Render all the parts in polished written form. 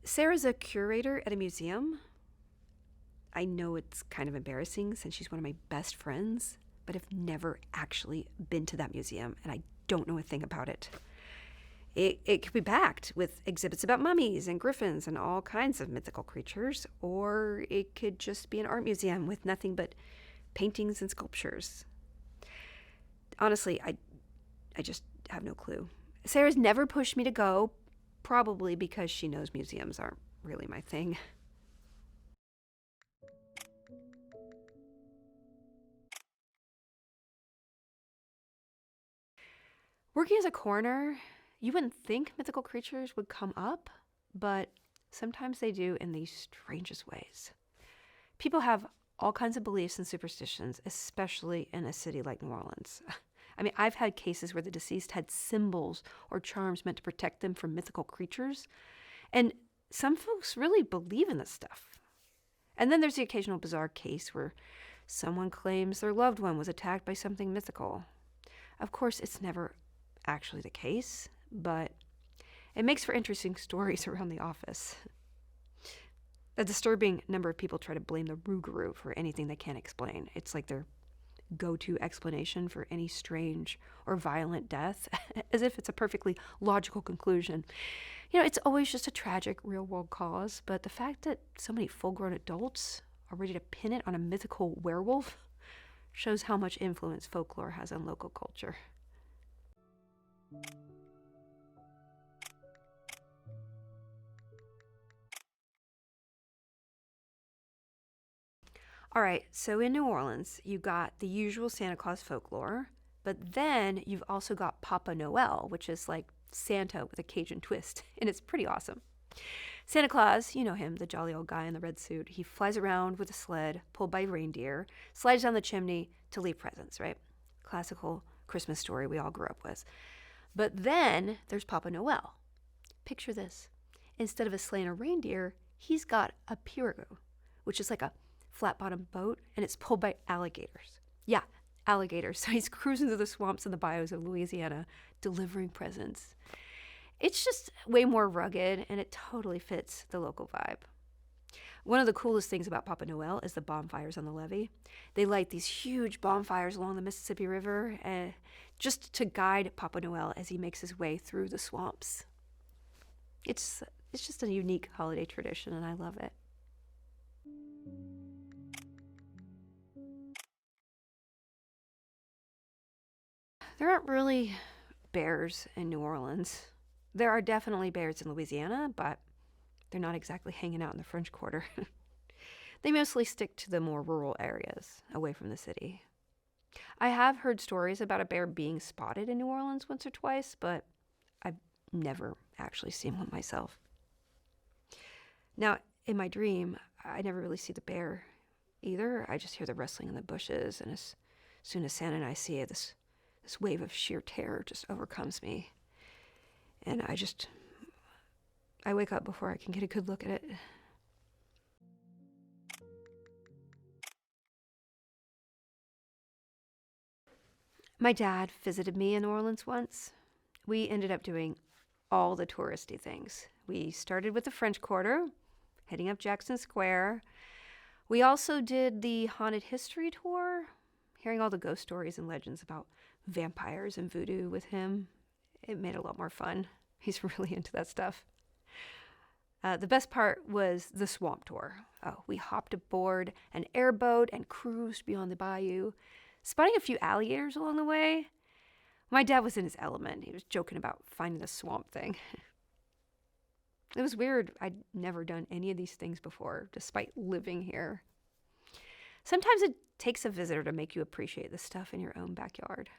Sarah's a curator at a museum. I know it's kind of embarrassing since she's one of my best friends, but I've never actually been to that museum and I don't know a thing about it. It could be packed with exhibits about mummies and griffins and all kinds of mythical creatures, or it could just be an art museum with nothing but paintings and sculptures. Honestly, I just have no clue. Sarah's never pushed me to go, probably because she knows museums aren't really my thing. Working as a coroner, you wouldn't think mythical creatures would come up, but sometimes they do in the strangest ways. People have all kinds of beliefs and superstitions, especially in a city like New Orleans. I mean, I've had cases where the deceased had symbols or charms meant to protect them from mythical creatures, and some folks really believe in this stuff. And then there's the occasional bizarre case where someone claims their loved one was attacked by something mythical. Of course, it's never actually the case, but it makes for interesting stories around the office. A disturbing number of people try to blame the Rougarou for anything they can't explain. It's like their go-to explanation for any strange or violent death, as if it's a perfectly logical conclusion. You know, it's always just a tragic real-world cause, but the fact that so many full-grown adults are ready to pin it on a mythical werewolf shows how much influence folklore has on local culture. All right, so in New Orleans, you got the usual Santa Claus folklore, but then you've also got Papa Noel, which is like Santa with a Cajun twist, and it's pretty awesome. Santa Claus, you know him, the jolly old guy in the red suit. He flies around with a sled pulled by reindeer, slides down the chimney to leave presents, right? Classical Christmas story we all grew up with. But then there's Papa Noel. Picture this. Instead of a sleigh and a reindeer, he's got a pirogue, which is like a flat-bottomed boat, and it's pulled by alligators. Yeah, alligators. So he's cruising through the swamps and the bayous of Louisiana, delivering presents. It's just way more rugged, and it totally fits the local vibe. One of the coolest things about Papa Noel is the bonfires on the levee. They light these huge bonfires along the Mississippi River just to guide Papa Noel as he makes his way through the swamps. It's just a unique holiday tradition, and I love it. There aren't really bears in New Orleans. There are definitely bears in Louisiana, but they're not exactly hanging out in the French Quarter. They mostly stick to the more rural areas, away from the city. I have heard stories about a bear being spotted in New Orleans once or twice, but I've never actually seen one myself. Now, in my dream, I never really see the bear either. I just hear the rustling in the bushes, and as soon as Santa and I see it, this wave of sheer terror just overcomes me. And I wake up before I can get a good look at it. My dad visited me in New Orleans once. We ended up doing all the touristy things. We started with the French Quarter, heading up Jackson Square. We also did the haunted history tour, hearing all the ghost stories and legends about vampires and voodoo with him. It made it a lot more fun. He's really into that stuff. The best part was the swamp tour. Oh, we hopped aboard an airboat and cruised beyond the bayou, spotting a few alligators along the way. My dad was in his element. He was joking about finding the swamp thing. It was weird. I'd never done any of these things before, despite living here. Sometimes it takes a visitor to make you appreciate the stuff in your own backyard.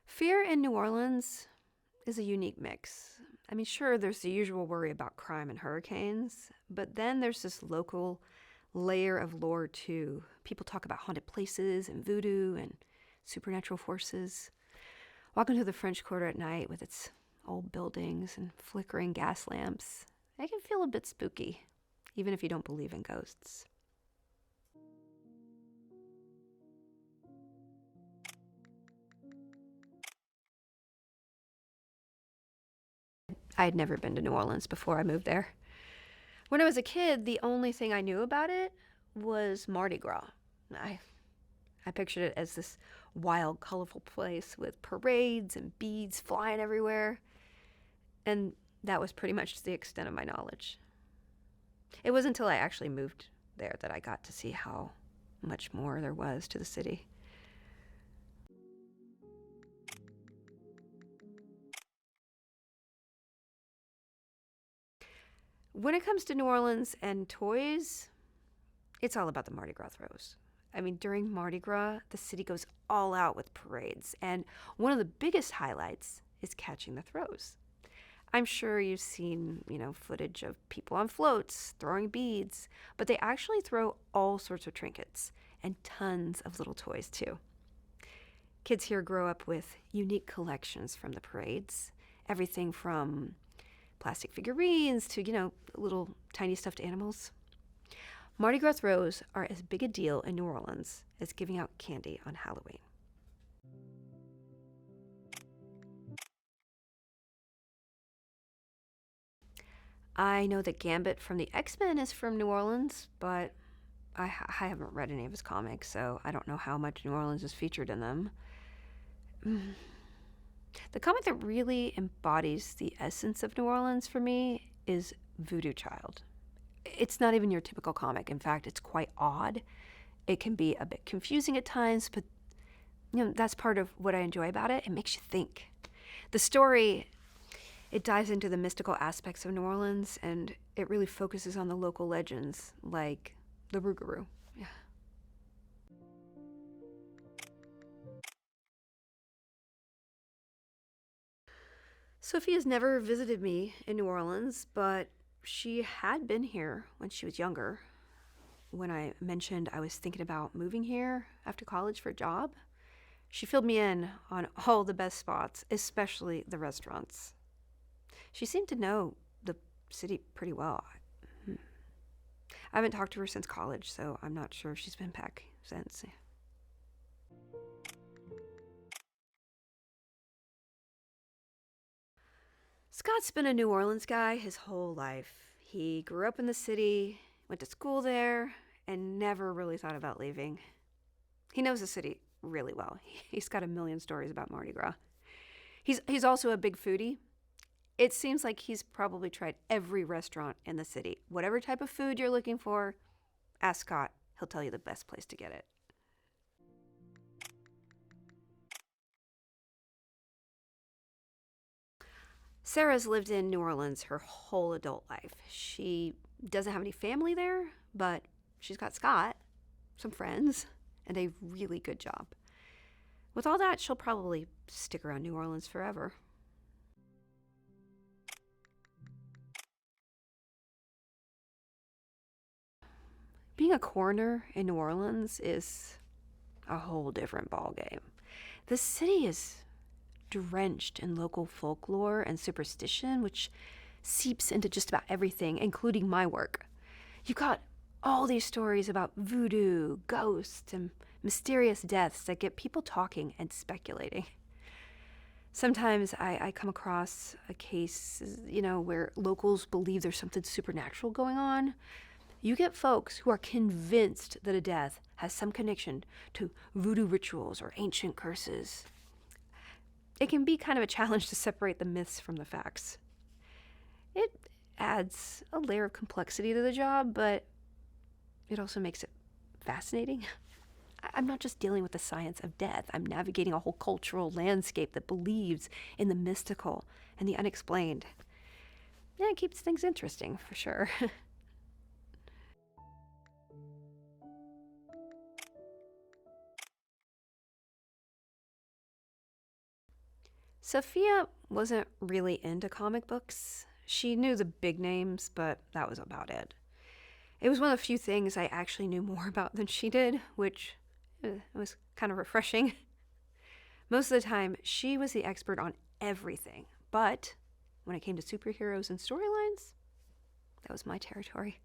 Fear in New Orleans is a unique mix. I mean, sure, there's the usual worry about crime and hurricanes, but then there's this local layer of lore too. People talk about haunted places and voodoo and supernatural forces. Walking through the French Quarter at night with its old buildings and flickering gas lamps, it can feel a bit spooky, even if you don't believe in ghosts. I had never been to New Orleans before I moved there. When I was a kid, the only thing I knew about it was Mardi Gras. I pictured it as this wild, colorful place with parades and beads flying everywhere. And that was pretty much the extent of my knowledge. It wasn't until I actually moved there that I got to see how much more there was to the city. When it comes to New Orleans and toys, it's all about the Mardi Gras throws. I mean, during Mardi Gras, the city goes all out with parades, and one of the biggest highlights is catching the throws. I'm sure you've seen, footage of people on floats throwing beads, but they actually throw all sorts of trinkets and tons of little toys too. Kids here grow up with unique collections from the parades, everything from plastic figurines to, little tiny stuffed animals. Mardi Gras throws are as big a deal in New Orleans as giving out candy on Halloween. I know that Gambit from the X-Men is from New Orleans, but I haven't read any of his comics, so I don't know how much New Orleans is featured in them. The comic that really embodies the essence of New Orleans for me is Voodoo Child. It's not even your typical comic. In fact, it's quite odd. It can be a bit confusing at times, but that's part of what I enjoy about it. It makes you think. The story, it dives into the mystical aspects of New Orleans, and it really focuses on the local legends like the Rougarou. Yeah. Sophia's never visited me in New Orleans, but she had been here when she was younger. When I mentioned I was thinking about moving here after college for a job, she filled me in on all the best spots, especially the restaurants. She seemed to know the city pretty well. I haven't talked to her since college, so I'm not sure if she's been back since. Scott's been a New Orleans guy his whole life. He grew up in the city, went to school there, and never really thought about leaving. He knows the city really well. He's got a million stories about Mardi Gras. He's also a big foodie. It seems like he's probably tried every restaurant in the city. Whatever type of food you're looking for, ask Scott. He'll tell you the best place to get it. Sarah's lived in New Orleans her whole adult life. She doesn't have any family there, but she's got Scott, some friends, and a really good job. With all that, she'll probably stick around New Orleans forever. Being a coroner in New Orleans is a whole different ballgame. The city is drenched in local folklore and superstition, which seeps into just about everything, including my work. You got all these stories about voodoo, ghosts, and mysterious deaths that get people talking and speculating. Sometimes I come across a case, where locals believe there's something supernatural going on. You get folks who are convinced that a death has some connection to voodoo rituals or ancient curses. It can be kind of a challenge to separate the myths from the facts. It adds a layer of complexity to the job, but it also makes it fascinating. I'm not just dealing with the science of death. I'm navigating a whole cultural landscape that believes in the mystical and the unexplained. Yeah, it keeps things interesting, for sure. Sophia wasn't really into comic books. She knew the big names, but that was about it. It was one of the few things I actually knew more about than she did, which was kind of refreshing. Most of the time, she was the expert on everything, but when it came to superheroes and storylines, that was my territory.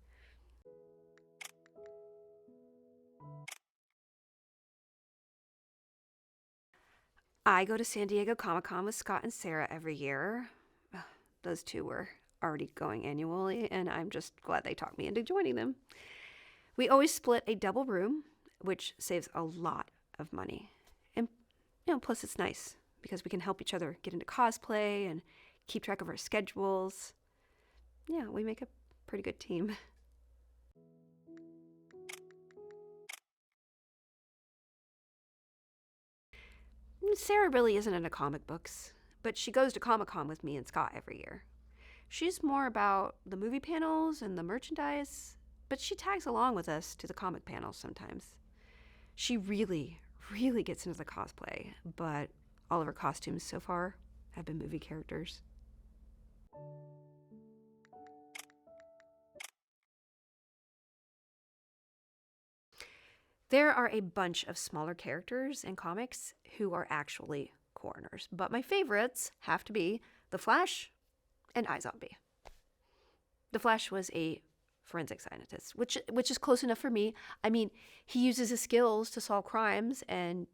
I go to San Diego Comic-Con with Scott and Sarah every year. those two were already going annually, and I'm just glad they talked me into joining them. We always split a double room, which saves a lot of money. And, plus it's nice because we can help each other get into cosplay and keep track of our schedules. Yeah, we make a pretty good team. Sarah really isn't into comic books, but she goes to Comic-Con with me and Scott every year. She's more about the movie panels and the merchandise, but she tags along with us to the comic panels sometimes. She really, really gets into the cosplay, but all of her costumes so far have been movie characters. There are a bunch of smaller characters in comics who are actually coroners, but my favorites have to be The Flash and iZombie. The Flash was a forensic scientist, which is close enough for me. I mean, he uses his skills to solve crimes and,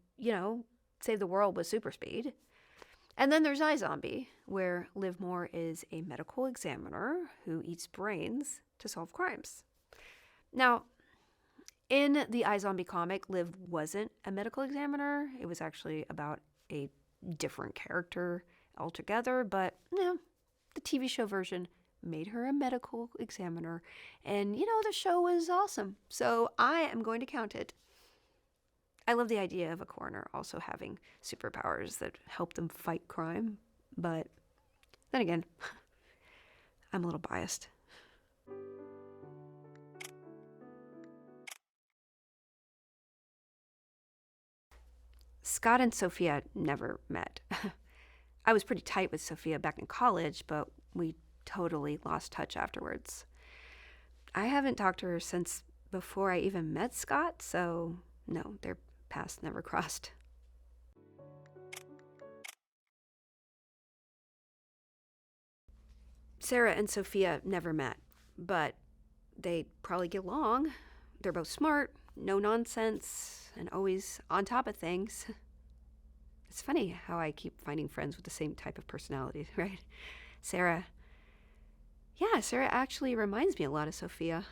save the world with super speed. And then there's iZombie, where Liv Moore is a medical examiner who eats brains to solve crimes. Now, in the iZombie comic, Liv wasn't a medical examiner. It was actually about a different character altogether, but the TV show version made her a medical examiner, and the show was awesome, so I am going to count it. I love the idea of a coroner also having superpowers that help them fight crime, but then again, I'm a little biased. Scott and Sophia never met. I was pretty tight with Sophia back in college, but we totally lost touch afterwards. I haven't talked to her since before I even met Scott, so no, their paths never crossed. Sarah and Sophia never met, but they probably get along. They're both smart, no nonsense, and always on top of things. It's funny how I keep finding friends with the same type of personality, right? Sarah actually reminds me a lot of Sophia.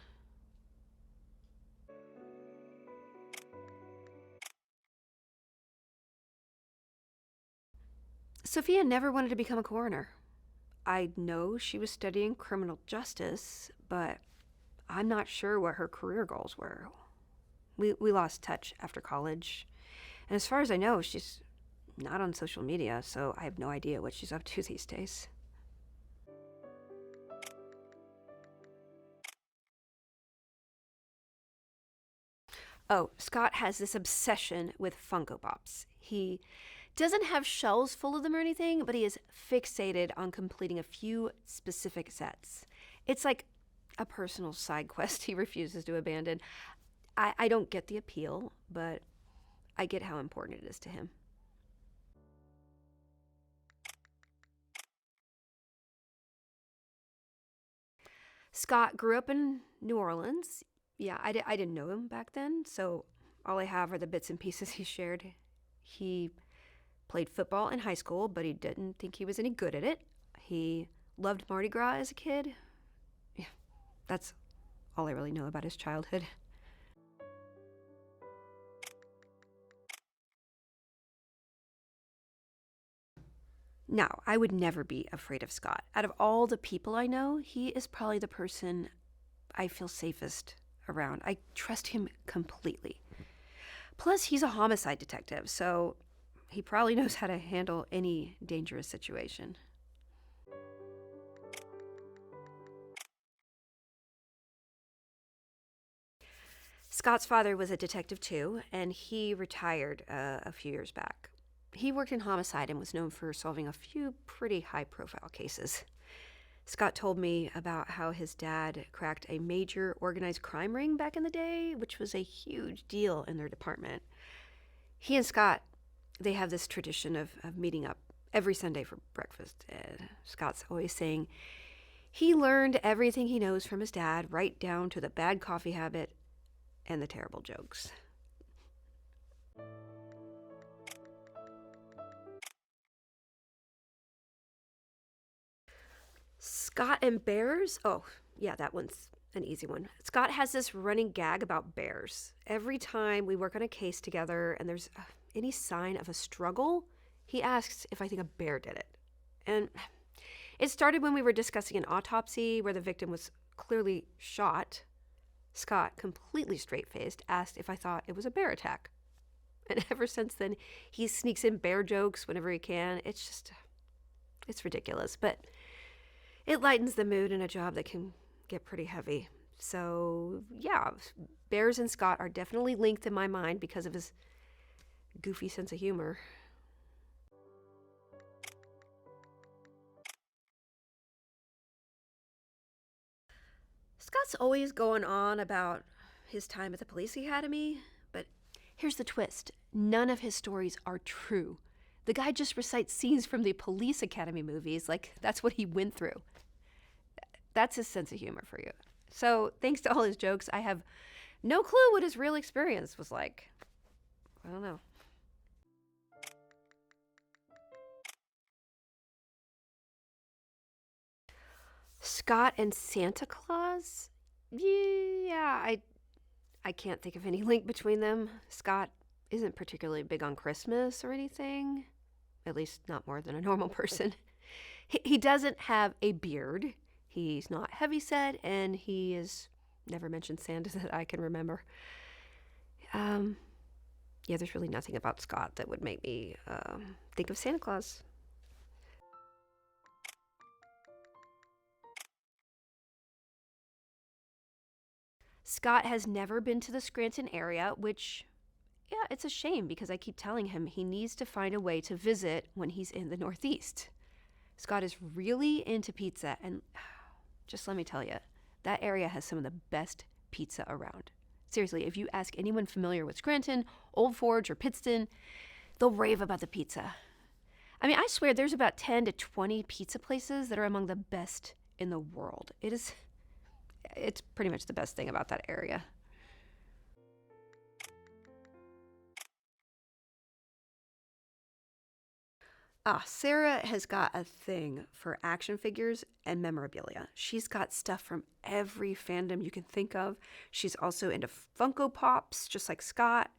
Sophia never wanted to become a coroner. I know she was studying criminal justice, but I'm not sure what her career goals were. We lost touch after college. And as far as I know, she's not on social media, so I have no idea what she's up to these days. Oh, Scott has this obsession with Funko Pops. He doesn't have shelves full of them or anything, but he is fixated on completing a few specific sets. It's like a personal side quest he refuses to abandon. I don't get the appeal, but I get how important it is to him. Scott grew up in New Orleans. Yeah, I didn't know him back then, so all I have are the bits and pieces he shared. He played football in high school, but he didn't think he was any good at it. He loved Mardi Gras as a kid. Yeah, that's all I really know about his childhood. Now, I would never be afraid of Scott. Out of all the people I know, he is probably the person I feel safest around. I trust him completely. Plus, he's a homicide detective, so he probably knows how to handle any dangerous situation. Scott's father was a detective too, and he retired a few years back. He worked in homicide and was known for solving a few pretty high-profile cases. Scott told me about how his dad cracked a major organized crime ring back in the day, which was a huge deal in their department. He and Scott, they have this tradition of meeting up every Sunday for breakfast. Scott's always saying he learned everything he knows from his dad, right down to the bad coffee habit and the terrible jokes. Scott and bears? Oh, yeah, that one's an easy one. Scott has this running gag about bears. Every time we work on a case together and there's any sign of a struggle, he asks if I think a bear did it. And it started when we were discussing an autopsy where the victim was clearly shot. Scott, completely straight-faced, asked if I thought it was a bear attack. And ever since then, he sneaks in bear jokes whenever he can. It's ridiculous, but it lightens the mood in a job that can get pretty heavy. So, yeah, Bears and Scott are definitely linked in my mind because of his goofy sense of humor. Scott's always going on about his time at the police academy, but here's the twist. None of his stories are true. The guy just recites scenes from the police academy movies like that's what he went through. That's his sense of humor for you. So, thanks to all his jokes, I have no clue what his real experience was like. I don't know. Scott and Santa Claus? Yeah, I can't think of any link between them. Scott isn't particularly big on Christmas or anything. At least not more than a normal person. He doesn't have a beard. He's not heavyset, and he has never mentioned Santa that I can remember. Yeah, there's really nothing about Scott that would make me think of Santa Claus. Scott has never been to the Scranton area, which, yeah, it's a shame because I keep telling him he needs to find a way to visit when he's in the Northeast. Scott is really into pizza, and just let me tell you, that area has some of the best pizza around. Seriously, if you ask anyone familiar with Scranton, Old Forge, or Pittston, they'll rave about the pizza. I mean, I swear there's about 10 to 20 pizza places that are among the best in the world. It's pretty much the best thing about that area. Sarah has got a thing for action figures and memorabilia. She's got stuff from every fandom you can think of. She's also into Funko Pops, just like Scott.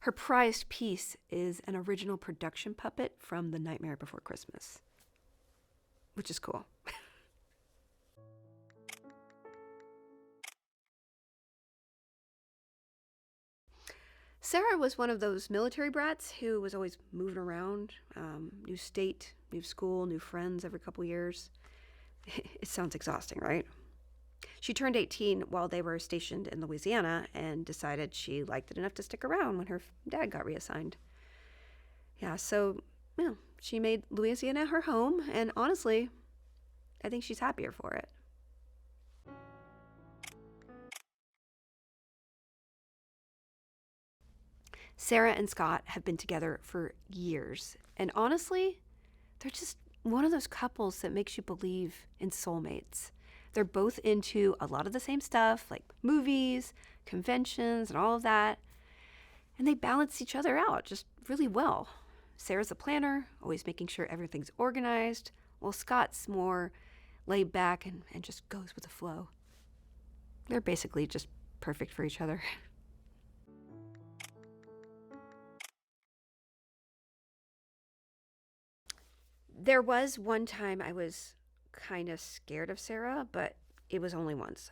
Her prized piece is an original production puppet from The Nightmare Before Christmas, which is cool. Sarah was one of those military brats who was always moving around, new state, new school, new friends every couple years. It sounds exhausting, right? She turned 18 while they were stationed in Louisiana and decided she liked it enough to stick around when her dad got reassigned. Yeah, so, she made Louisiana her home, and honestly, I think she's happier for it. Sarah and Scott have been together for years, and honestly, they're just one of those couples that makes you believe in soulmates. They're both into a lot of the same stuff, like movies, conventions, and all of that, and they balance each other out just really well. Sarah's a planner, always making sure everything's organized, while Scott's more laid back and just goes with the flow. They're basically just perfect for each other. There was one time I was kind of scared of Sarah, but it was only once.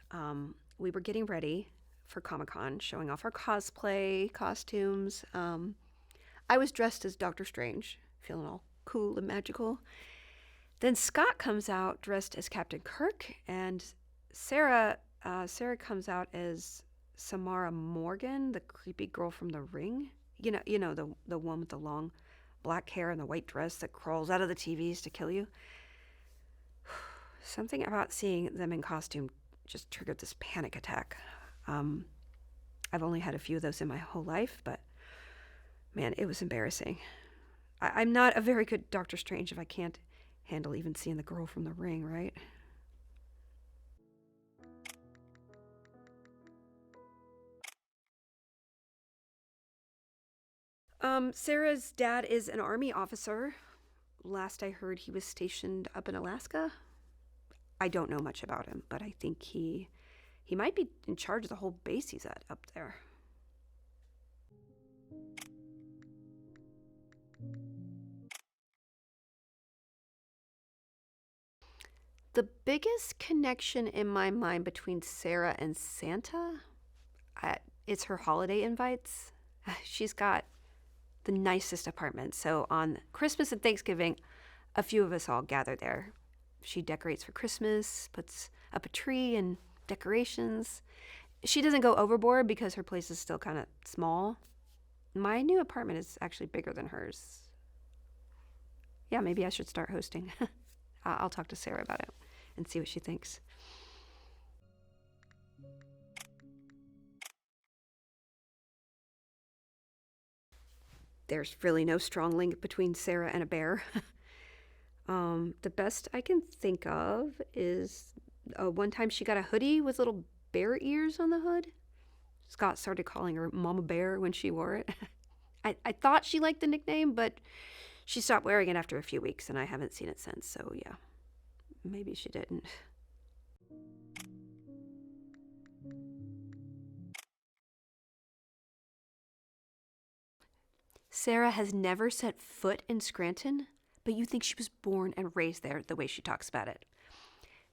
We were getting ready for Comic-Con, showing off our cosplay costumes. I was dressed as Doctor Strange, feeling all cool and magical. Then Scott comes out dressed as Captain Kirk, and Sarah comes out as Samara Morgan, the creepy girl from The Ring. The one with the long black hair and the white dress that crawls out of the TVs to kill you. Something about seeing them in costume just triggered this panic attack. I've only had a few of those in my whole life, but man, it was embarrassing. I'm not a very good Doctor Strange if I can't handle even seeing the girl from The Ring, right? Sarah's dad is an Army officer. Last I heard, he was stationed up in Alaska. I don't know much about him, but I think he might be in charge of the whole base he's at up there. The biggest connection in my mind between Sarah and Santa, it's her holiday invites. She's got the nicest apartment. So on Christmas and Thanksgiving, a few of us all gather there. She decorates for Christmas, puts up a tree and decorations. She doesn't go overboard because her place is still kind of small. My new apartment is actually bigger than hers. Yeah, maybe I should start hosting. I'll talk to Sarah about it and see what she thinks. There's really no strong link between Sarah and a bear. The best I can think of is one time she got a hoodie with little bear ears on the hood. Scott started calling her Mama Bear when she wore it. I thought she liked the nickname, but she stopped wearing it after a few weeks, and I haven't seen it since, so yeah, maybe she didn't. Sarah has never set foot in Scranton, but you think she was born and raised there the way she talks about it.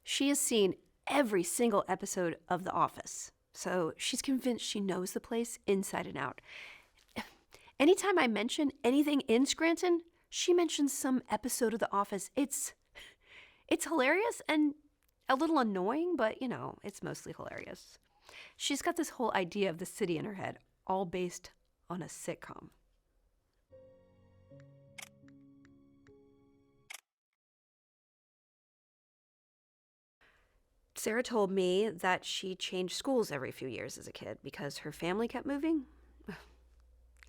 She has seen every single episode of The Office, so she's convinced she knows the place inside and out. Anytime I mention anything in Scranton, she mentions some episode of The Office. It's hilarious and a little annoying, but it's mostly hilarious. She's got this whole idea of the city in her head, all based on a sitcom. Sarah told me that she changed schools every few years as a kid because her family kept moving.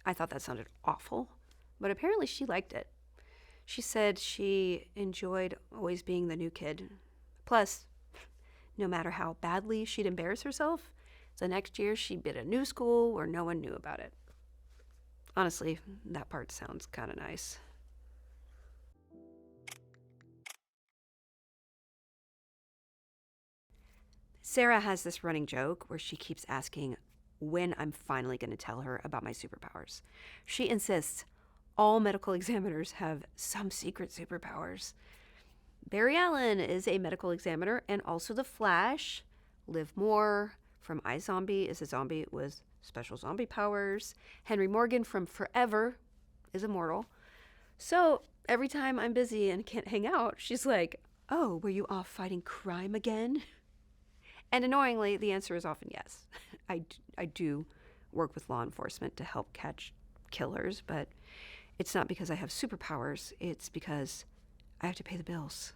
I thought that sounded awful, but apparently she liked it. She said she enjoyed always being the new kid. Plus, no matter how badly she'd embarrass herself, the next year she'd be at a new school where no one knew about it. Honestly, that part sounds kind of nice. Sarah has this running joke where she keeps asking when I'm finally going to tell her about my superpowers. She insists all medical examiners have some secret superpowers. Barry Allen is a medical examiner and also the Flash. Liv Moore from iZombie is a zombie with special zombie powers. Henry Morgan from Forever is immortal. So every time I'm busy and can't hang out, she's like, "Oh, were you off fighting crime again?" And annoyingly, the answer is often yes. I do work with law enforcement to help catch killers, but it's not because I have superpowers. It's because I have to pay the bills.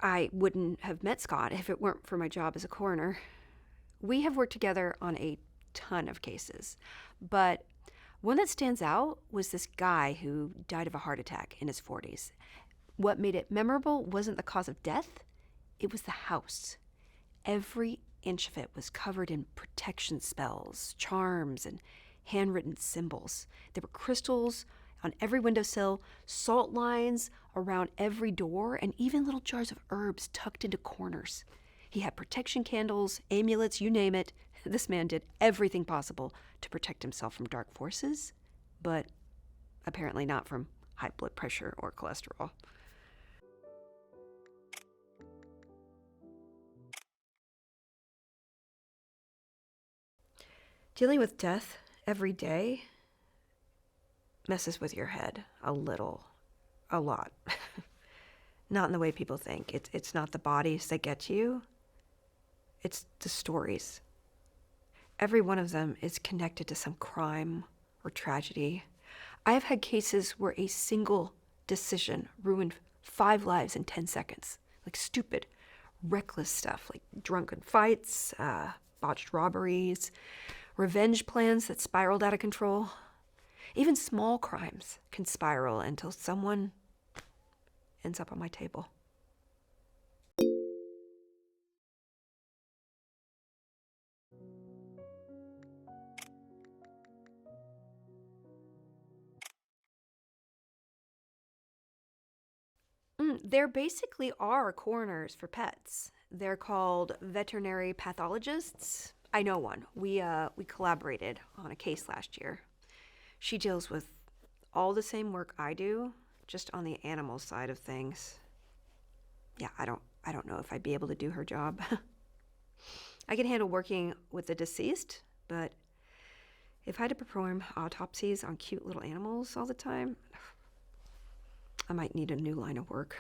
I wouldn't have met Scott if it weren't for my job as a coroner. We have worked together on a ton of cases, but one that stands out was this guy who died of a heart attack in his 40s. What made it memorable wasn't the cause of death, it was the house. Every inch of it was covered in protection spells, charms, and handwritten symbols. There were crystals on every windowsill, salt lines around every door, and even little jars of herbs tucked into corners. He had protection candles, amulets, you name it. This man did everything possible to protect himself from dark forces, but apparently not from high blood pressure or cholesterol. Dealing with death every day messes with your head a little, a lot. Not in the way people think. It's not the bodies that get you, it's the stories. Every one of them is connected to some crime or tragedy. I have had cases where a single decision ruined 5 lives in 10 seconds. Like stupid, reckless stuff, like drunken fights, botched robberies, revenge plans that spiraled out of control. Even small crimes can spiral until someone ends up on my table. There basically are coroners for pets. They're called veterinary pathologists. I know one. We collaborated on a case last year. She deals with all the same work I do, just on the animal side of things. Yeah, I don't know if I'd be able to do her job. I can handle working with the deceased, but if I had to perform autopsies on cute little animals all the time, I might need a new line of work.